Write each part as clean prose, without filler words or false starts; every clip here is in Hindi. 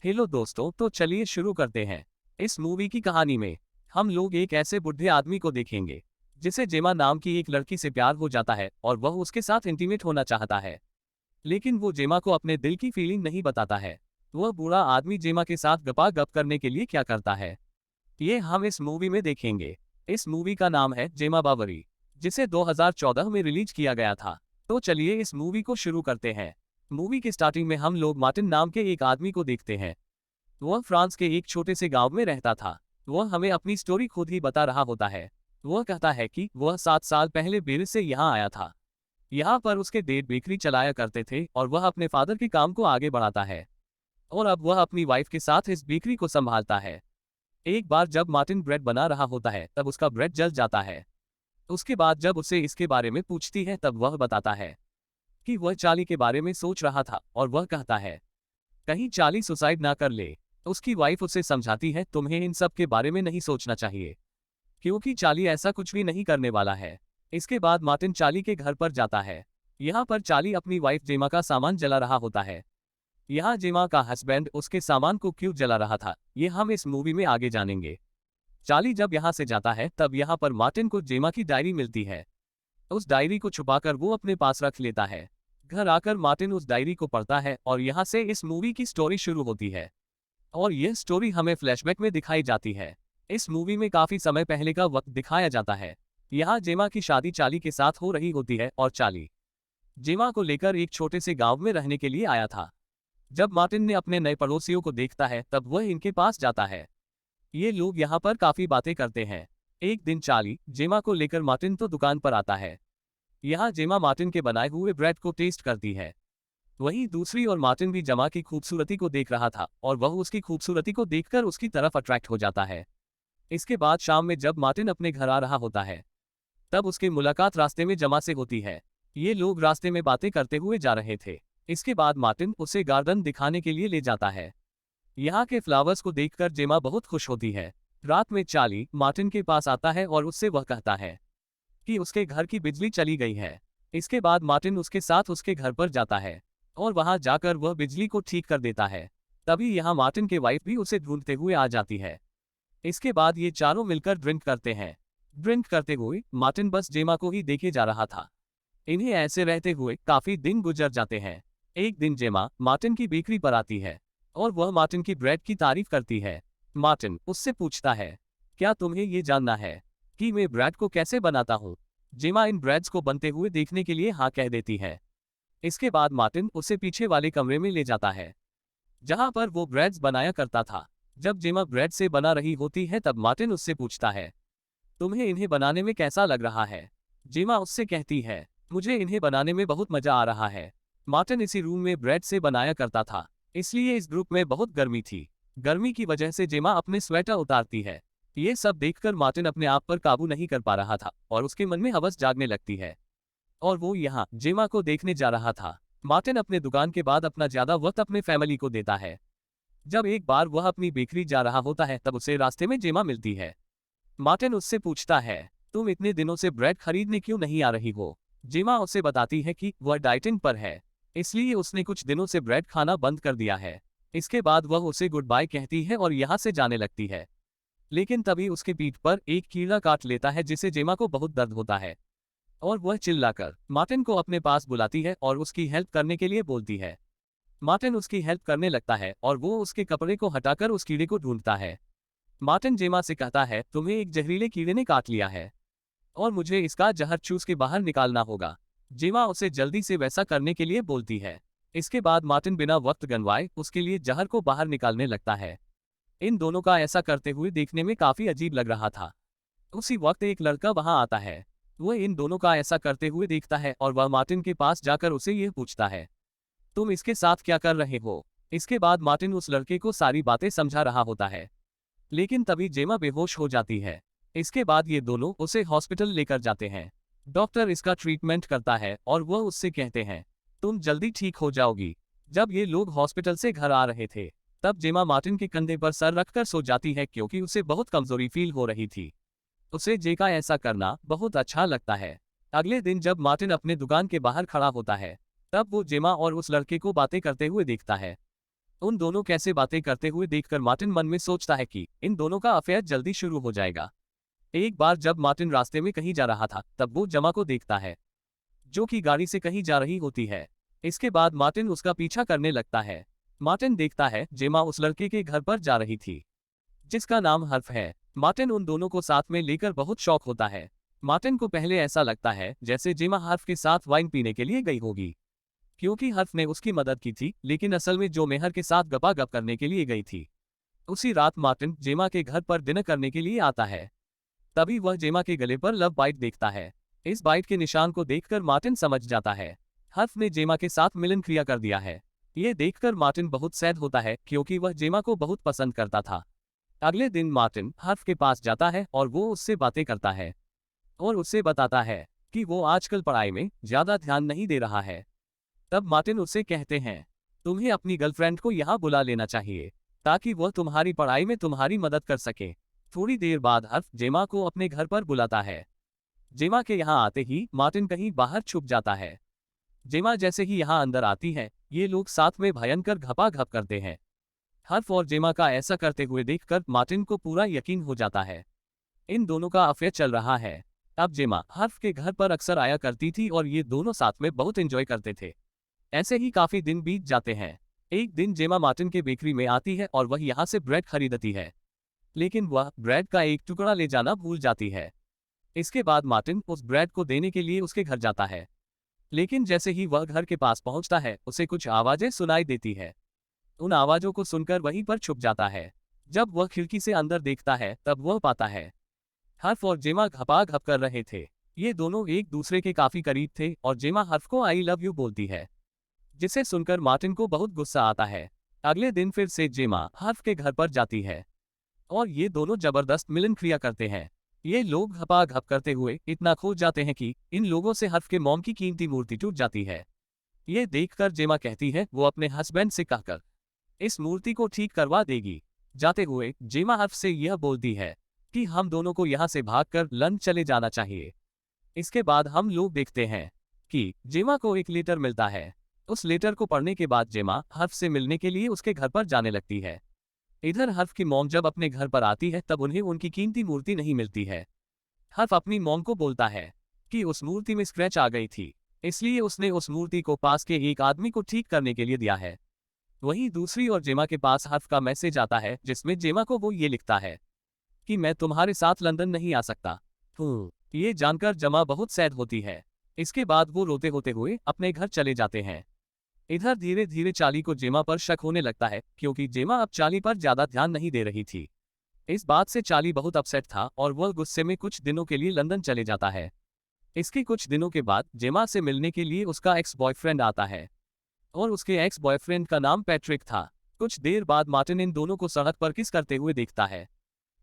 हेलो दोस्तों, तो चलिए शुरू करते हैं। इस मूवी की कहानी में हम लोग एक ऐसे बुढ़े आदमी को देखेंगे जिसे जेमा नाम की एक लड़की से प्यार हो जाता है और वह उसके साथ इंटीमेट होना चाहता है। लेकिन वो जेमा को अपने दिल की फीलिंग नहीं बताता है। वह बूढ़ा आदमी जेमा के साथ गपा गप करने के लिए क्या करता है, ये हम इस मूवी में देखेंगे। इस मूवी का नाम है जेमा बावरी, जिसे 2014 में रिलीज किया गया था। तो चलिए इस मूवी को शुरू करते हैं। मूवी के स्टार्टिंग में हम लोग मार्टिन नाम के एक आदमी को देखते हैं। वह फ्रांस के एक छोटे से गांव में रहता था। वह हमें अपनी स्टोरी खुद ही बता रहा होता है। वह कहता है कि वह 7 साल पहले पेरिस से यहाँ आया था। यहाँ पर उसके डेड बेकरी चलाया करते थे और वह अपने फादर के काम को आगे बढ़ाता है और अब वह अपनी वाइफ के साथ इस बेकरी को संभालता है। एक बार जब मार्टिन ब्रेड बना रहा होता है तब उसका ब्रेड जल जाता है। उसके बाद जब उसे इसके बारे में पूछती है तब वह बताता है कि वह चार्ली के बारे में सोच रहा था और वह कहता है कहीं चार्ली सुसाइड ना कर ले। उसकी वाइफ उसे समझाती है तुम्हें इन सब के बारे में नहीं सोचना चाहिए क्योंकि चार्ली ऐसा कुछ भी नहीं करने वाला है। इसके बाद मार्टिन चार्ली के घर पर जाता है। यहाँ पर चार्ली अपनी वाइफ जेमा का सामान जला रहा होता है। यहाँ जेमा का हस्बैंड उसके सामान को क्यों जला रहा था ये हम इस मूवी में आगे जानेंगे। चार्ली जब यहाँ से जाता है तब यहाँ पर मार्टिन को जेमा की डायरी मिलती है। उस डायरी को छुपाकर वो अपने पास रख लेता है। घर आकर मार्टिन उस डायरी को पढ़ता है और यहाँ से इस मूवी की स्टोरी शुरू होती है और यह स्टोरी हमें फ्लैशबैक में दिखाई जाती है। इस मूवी में काफी समय पहले का वक्त दिखाया जाता है। यहाँ जेमा की शादी चार्ली के साथ हो रही होती है और चार्ली जेमा को लेकर एक छोटे से गांव में रहने के लिए आया था। जब मार्टिन ने अपने नए पड़ोसियों को देखता है तब वह इनके पास जाता है। ये लोग यहाँ पर काफी बातें करते हैं। एक दिन चार्ली जेमा को लेकर मार्टिन तो दुकान पर आता है। यहाँ जेमा मार्टिन के बनाए हुए ब्रेड को टेस्ट करती है। वहीं दूसरी ओर मार्टिन भी जेमा की खूबसूरती को देख रहा था और वह उसकी खूबसूरती को देखकर उसकी तरफ अट्रैक्ट हो जाता है। इसके बाद शाम में जब मार्टिन अपने घर आ रहा होता है तब उसकी मुलाकात रास्ते में जेमा से होती है। ये लोग रास्ते में बातें करते हुए जा रहे थे। इसके बाद मार्टिन उसे गार्डन दिखाने के लिए ले जाता है। यहाँ के फ्लावर्स को देखकर जेमा बहुत खुश होती है। रात में चार्ली मार्टिन के पास आता है और उससे वह कहता है कि उसके घर की बिजली चली गई है। इसके बाद मार्टिन उसके साथ उसके घर पर जाता है और वहां जाकर वह बिजली को ठीक कर देता है। तभी यहाँ मार्टिन के वाइफ भी उसे ढूंढते हुए आ जाती है। इसके बाद ये चारों मिलकर ड्रिंक करते हैं। ड्रिंक करते हुए मार्टिन बस जेमा को ही देखे जा रहा था। इन्हें ऐसे रहते हुए काफी दिन गुजर जाते हैं। एक दिन जेमा मार्टिन की बेकरी पर आती है और वह मार्टिन की ब्रेड की तारीफ करती है। मार्टिन उससे पूछता है क्या तुम्हें ये जानना है कि मैं ब्रेड को कैसे बनाता हूँ। जेमा इन ब्रेड्स को बनते हुए देखने के लिए हाँ कह देती है। इसके बाद मार्टिन उसे पीछे वाले कमरे में ले जाता है जहां पर वो ब्रेड्स बनाया करता था। जब जेमा ब्रेड से बना रही होती है तब मार्टिन उससे पूछता है तुम्हें इन्हें बनाने में कैसा लग रहा है। जेमा उससे कहती है मुझे इन्हें बनाने में बहुत मजा आ रहा है। मार्टिन इसी रूम में ब्रेड से बनाया करता था, इसलिए इस ग्रुप में बहुत गर्मी थी। गर्मी की वजह से जेमा अपने स्वेटर उतारती है। ये सब देखकर मार्टिन अपने आप पर काबू नहीं कर पा रहा था और उसके मन में हवस जागने लगती है और वो यहाँ जेमा को देखने जा रहा था। मार्टिन अपने दुकान के बाद अपना ज्यादा वक्त अपने फैमिली को देता है। जब एक बार वह अपनी बेकरी जा रहा होता है तब उसे रास्ते में जेमा मिलती है। मार्टिन उससे पूछता है तुम इतने दिनों से ब्रेड खरीदने क्यों नहीं आ रही हो। जेमा उसे बताती है कि वह डाइटिंग पर है, इसलिए उसने कुछ दिनों से ब्रेड खाना बंद कर दिया है। इसके बाद वह उसे गुड बाय कहती है और यहाँ से जाने लगती है। लेकिन तभी उसके पीठ पर एक कीड़ा काट लेता है जिससे जेमा को बहुत दर्द होता है और वह चिल्लाकर मार्टिन को अपने पास बुलाती है और उसकी हेल्प करने के लिए बोलती है। मार्टिन उसकी हेल्प करने लगता है और वो उसके कपड़े को हटाकर उस कीड़े को ढूंढता है। मार्टिन जेमा से कहता है तुम्हें एक जहरीले कीड़े ने काट लिया है और मुझे इसका जहर चूस के बाहर निकालना होगा। जेमा उसे जल्दी से वैसा करने के लिए बोलती है। इसके बाद मार्टिन बिना वक्त गंवाए उसके लिए जहर को बाहर निकालने लगता है। इन दोनों का ऐसा करते हुए देखने में काफी अजीब लग रहा था। उसी वक्त एक लड़का वहां आता है। वह इन दोनों का ऐसा करते हुए देखता है और वह मार्टिन के पास जाकर उसे यह पूछता है तुम इसके साथ क्या कर रहे हो। इसके बाद मार्टिन उस लड़के को सारी बातें समझा रहा होता है, लेकिन तभी जेमा बेहोश हो जाती है। इसके बाद ये दोनों उसे हॉस्पिटल लेकर जाते हैं। डॉक्टर इसका ट्रीटमेंट करता है और वह उससे कहते हैं तुम जल्दी ठीक हो जाओगी। जब ये लोग हॉस्पिटल से घर आ रहे थे तब जेमा मार्टिन के कंधे पर सर रखकर सो जाती है क्योंकि उसे बहुत कमजोरी फील हो रही थी। उसे जे का ऐसा करना बहुत अच्छा लगता है। अगले दिन जब मार्टिन अपने दुकान के बाहर खड़ा होता है तब वो जेमा और उस लड़के को बातें करते हुए देखता है। उन दोनों कैसे बातें करते हुए देखकर मार्टिन मन में सोचता है कि इन दोनों का अफेयर जल्दी शुरू हो जाएगा। एक बार जब मार्टिन रास्ते में कहीं जा रहा था तब वो जेमा को देखता है, जो कि गाड़ी से कहीं जा रही होती है। इसके बाद मार्टिन उसका पीछा करने लगता है। मार्टिन देखता है जेमा उस लड़के के घर पर जा रही थी, जिसका नाम हर्फ है। मार्टिन उन दोनों को साथ में लेकर बहुत शौक होता है। मार्टिन को पहले ऐसा लगता है जैसे जेमा हर्फ के साथ वाइन पीने के लिए गई होगी, क्योंकि हर्फ ने उसकी मदद की थी, लेकिन असल में जो मेहर के साथ गपागप करने के लिए गई थी। उसी रात मार्टिन जेमा के घर पर डिनर करने के लिए आता है। तभी वह जेमा के गले पर लव बाइट देखता है। इस बाइट के निशान को देखकर मार्टिन समझ जाता है हर्फ ने जेमा के साथ मिलन क्रिया कर दिया है। ये देखकर मार्टिन बहुत सैड होता है, क्योंकि वह जेमा को बहुत पसंद करता था। अगले दिन मार्टिन हर्फ के पास जाता है और वो उससे बातें करता है और उससे बताता है कि वो आजकल पढ़ाई में ज्यादा ध्यान नहीं दे रहा है। तब मार्टिन उससे कहते हैं, तुम्हें अपनी गर्लफ्रेंड को यहाँ बुला लेना चाहिए ताकि वह तुम्हारी पढ़ाई में तुम्हारी मदद कर सके। थोड़ी देर बाद हर्फ जेमा को अपने घर पर बुलाता है। जेमा के यहाँ आते ही मार्टिन कहीं बाहर छुप जाता है। जेमा जैसे ही यहाँ अंदर आती है, ये लोग साथ में भयंकर घपाघप करते हैं। हर्फ और जेमा का ऐसा करते हुए देखकर मार्टिन को पूरा यकीन हो जाता है इन दोनों का अफेयर चल रहा है। अब जेमा हर्फ के घर पर अक्सर आया करती थी और ये दोनों साथ में बहुत एंजॉय करते थे। ऐसे ही काफी दिन बीत जाते हैं। एक दिन जेमा मार्टिन के बेकरी में आती है और वह यहाँ से ब्रेड खरीदती है, लेकिन वह ब्रेड का एक टुकड़ा ले जाना भूल जाती है। इसके बाद मार्टिन उस ब्रेड को देने के लिए उसके घर जाता है, लेकिन जैसे ही वह घर के पास पहुंचता है उसे कुछ आवाजें सुनाई देती है। उन आवाजों को सुनकर वहीं पर छुप जाता है। जब वह खिड़की से अंदर देखता है तब वह पाता है हर्फ और जेमा घपाघप कर रहे थे। ये दोनों एक दूसरे के काफी करीब थे और जेमा हर्फ को आई लव यू बोलती है, जिसे सुनकर मार्टिन को बहुत गुस्सा आता है। अगले दिन फिर से जेमा हर्फ के घर पर जाती है और ये दोनों जबरदस्त मिलन क्रिया करते हैं। ये लोग घपाघप करते हुए इतना खो जाते हैं कि इन लोगों से हर्फ के मॉम की कीमती मूर्ति टूट जाती है। ये देखकर जेमा कहती है वो अपने हस्बैंड से कहकर इस मूर्ति को ठीक करवा देगी। जाते हुए जेमा हर्फ से यह बोलती है कि हम दोनों को यहाँ से भागकर लंच चले जाना चाहिए। इसके बाद हम लोग देखते हैं कि जेमा को एक लेटर मिलता है। उस लेटर को पढ़ने के बाद जेमा हर्फ से मिलने के लिए उसके घर पर जाने लगती है। इधर हर्फ की मॉम जब अपने घर पर आती है तब उन्हें उनकी कीमती मूर्ति नहीं मिलती है। हर्फ अपनी मॉम को बोलता है कि उस मूर्ति में स्क्रैच आ गई थी, इसलिए उसने उस मूर्ति को पास के एक आदमी को ठीक करने के लिए दिया है। वहीं दूसरी ओर जेमा के पास हर्फ का मैसेज आता है, जिसमें जेमा को वो ये लिखता है कि मैं तुम्हारे साथ लंदन नहीं आ सकता। ये जानकर जेमा बहुत सैड होती है। इसके बाद वो रोते होते हुए अपने घर चले जाते हैं। इधर धीरे धीरे चार्ली को जेमा पर शक होने लगता है, क्योंकि जेमा अब चार्ली पर ज्यादा ध्यान नहीं दे रही थी। इस बात से चार्ली बहुत अपसेट था और वह गुस्से में कुछ दिनों के लिए लंदन चले जाता है। इसके कुछ दिनों के बाद जेमा से मिलने के लिए उसका एक्स बॉयफ्रेंड आता है और उसके एक्स बॉयफ्रेंड का नाम पैट्रिक था। कुछ देर बाद मार्टिन इन दोनों को सड़क पर किस करते हुए देखता है।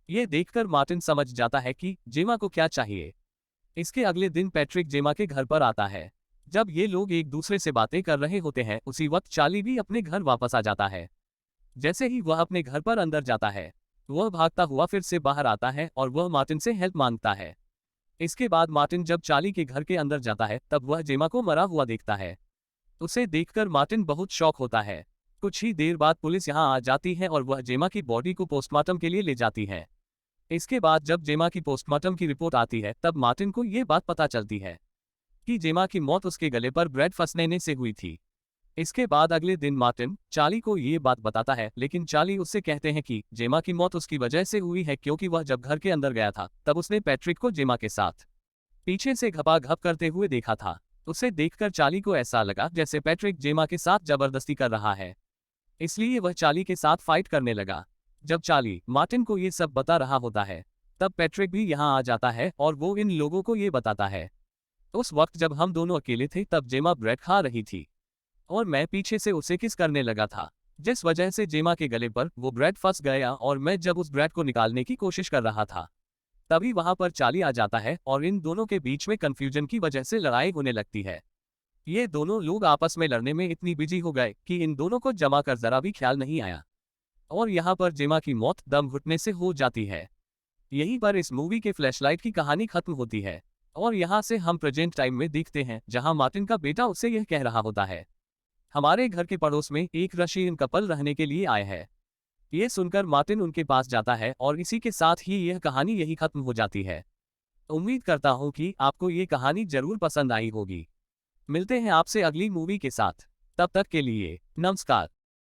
ये देखकर मार्टिन समझ जाता है कि जेमा को क्या चाहिए। इसके अगले दिन पैट्रिक जेमा के घर पर आता है। जब ये लोग एक दूसरे से बातें कर रहे होते हैं उसी वक्त चार्ली भी अपने घर वापस आ जाता है। जैसे ही वह अपने घर पर अंदर जाता है, वह भागता हुआ फिर से बाहर आता है और वह मार्टिन से हेल्प मांगता है। इसके बाद मार्टिन जब चार्ली के घर के अंदर जाता है तब वह जेमा को मरा हुआ देखता है। उसे देखकर मार्टिन बहुत शॉक होता है। कुछ ही देर बाद पुलिस यहाँ आ जाती है और वह जेमा की बॉडी को पोस्टमार्टम के लिए ले जाती है। इसके बाद जब जेमा की पोस्टमार्टम की रिपोर्ट आती है तब मार्टिन को यह बात पता चलती है कि जेमा की मौत उसके गले पर ब्रेड फंसने से हुई थी। इसके बाद अगले दिन मार्टिन चार्ली को ये बात बताता है, लेकिन चार्ली उससे कहते हैं कि जेमा की मौत उसकी वजह से हुई है, क्योंकि वह जब घर के अंदर गया था तब उसने पैट्रिक को जेमा के साथ पीछे से घपाघप करते हुए देखा था। उसे देखकर चार्ली को ऐसा लगा जैसे पैट्रिक जेमा के साथ जबरदस्ती कर रहा है, इसलिए वह चार्ली के साथ फाइट करने लगा। जब चार्ली मार्टिन को ये सब बता रहा होता है तब पैट्रिक भी यहाँ आ जाता है और वो इन लोगों को ये बताता है, उस वक्त जब हम दोनों अकेले थे तब जेमा ब्रेड खा रही थी और मैं पीछे से उसे किस करने लगा था, जिस वजह से जेमा के गले पर वो ब्रेड फंस गया और मैं जब उस ब्रेड को निकालने की कोशिश कर रहा था तभी वहां पर चार्ली आ जाता है और इन दोनों के बीच में कंफ्यूजन की वजह से लड़ाई होने लगती है। ये दोनों लोग आपस में लड़ने में इतनी बिजी हो गए कि इन दोनों को जमा कर जरा भी ख्याल नहीं आया और यहाँ पर जेमा की मौत दम घुटने से हो जाती है। यहीं पर इस मूवी के फ्लैशलाइट की कहानी खत्म होती है और यहाँ से हम प्रेजेंट टाइम में देखते हैं जहाँ मार्टिन का बेटा उससे यह कह रहा होता है हमारे घर के पड़ोस में एक रशियन कपल रहने के लिए आए हैं। ये सुनकर मार्टिन उनके पास जाता है और इसी के साथ ही यह कहानी यही खत्म हो जाती है। उम्मीद करता हूँ कि आपको ये कहानी जरूर पसंद आई होगी। मिलते हैं आपसे अगली मूवी के साथ। तब तक के लिए नमस्कार।